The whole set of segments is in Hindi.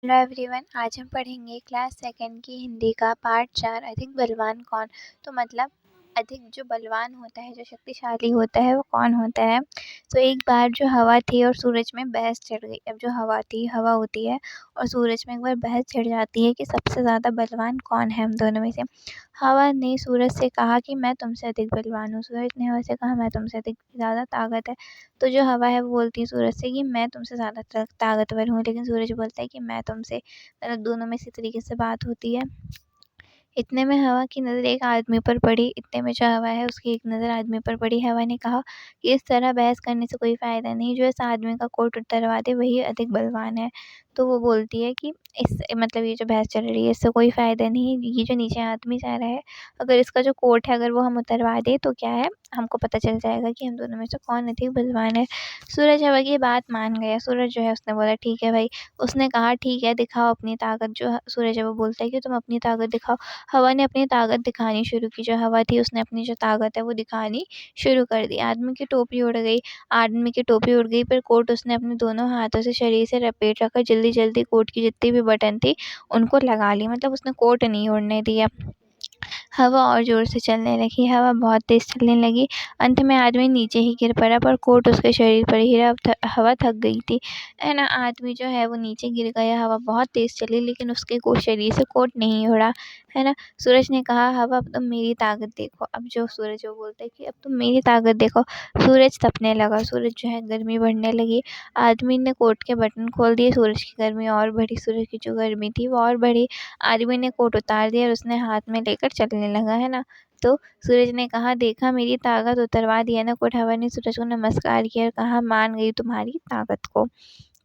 हेलो एवरीवन, आज हम पढ़ेंगे क्लास सेकंड की हिंदी का पार्ट 4 अधिक बलवान कौन। तो मतलब अधिक जो बलवान होता है, जो शक्तिशाली होता है, वो कौन होता है। तो एक बार जो हवा थी और सूरज में बहस छिड़ गई। अब जो हवा होती है और सूरज में एक बार बहस छिड़ जाती है कि सबसे ज़्यादा बलवान कौन है हम दोनों में से। हवा ने सूरज से कहा कि मैं तुमसे अधिक बलवान हूँ। सूरज ने हवा से कहा मैं तुमसे अधिक ज़्यादा ताकत है। तो जो हवा है वो बोलती है सूरज से कि मैं तुमसे ज़्यादा ताकतवर हूँ, लेकिन सूरज बोलता है कि मैं तुमसे, मतलब दोनों में इसी तरीके से बात होती है। इतने में हवा की नज़र एक आदमी पर पड़ी। इतने में जो हवा है उसकी एक नज़र आदमी पर पड़ी। हवा ने कहा कि इस तरह बहस करने से कोई फ़ायदा नहीं, जो इस आदमी का कोट उतरवा दे वही अधिक बलवान है। तो वो बोलती है कि इस मतलब ये जो बहस चल रही है इससे कोई फ़ायदा नहीं, ये जो नीचे आदमी जा रहा है, अगर इसका जो कोट है अगर वो हम उतरवा दें तो क्या है, हमको पता चल जाएगा कि हम दोनों में से कौन अधिक बलवान है। सूरज हवा की बात मान गया। सूरज जो है उसने बोला ठीक है भाई। उसने कहा ठीक है, दिखाओ अपनी ताकत। जो सूरज है वो बोलता है कि तुम अपनी ताकत दिखाओ। हवा ने अपनी ताकत दिखानी शुरू की। जो हवा थी उसने अपनी जो ताकत है वो दिखानी शुरू कर दी। आदमी की टोपी उड़ गई। आदमी की टोपी उड़ गई, पर कोट उसने अपने दोनों हाथों से शरीर से लपेट रखा। जल्दी-जल्दी कोट की जितनी भी बटन थी उनको लगा ली, मतलब उसने कोट नहीं उड़ने दिया। हवा और ज़ोर से चलने लगी। हवा बहुत तेज़ चलने लगी। अंत में आदमी नीचे ही गिर पड़ा, पर कोट उसके शरीर पर ही रहा। हवा थक गई थी, है ना। आदमी जो है वो नीचे गिर गया। हवा बहुत तेज़ चली, लेकिन उसके शरीर से कोट नहीं उड़ा, है ना। सूरज ने कहा हवा अब तुम मेरी ताकत देखो। अब जो सूरज वो बोलता है कि अब तुम मेरी ताकत देखो। सूरज तपने लगा। सूरज जो है गर्मी बढ़ने लगी। आदमी ने कोट के बटन खोल दिए। सूरज की गर्मी और बढ़ी। सूरज की जो गर्मी थी वो और बढ़ी। आदमी ने कोट उतार दिया और उसने हाथ में लेकर चलने लगा, है ना। तो सूरज ने कहा देखा मेरी ताकत उतरवा दिया ना कोट। हवा ने सूरज को नमस्कार किया और कहा मान गई तुम्हारी ताकत को।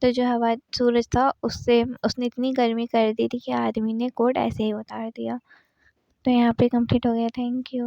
तो जो हवा सूरज था उससे उसने इतनी गर्मी कर दी थी कि आदमी ने कोट ऐसे ही उतार दिया। तो यहाँ पे कंप्लीट हो गया। Thank you.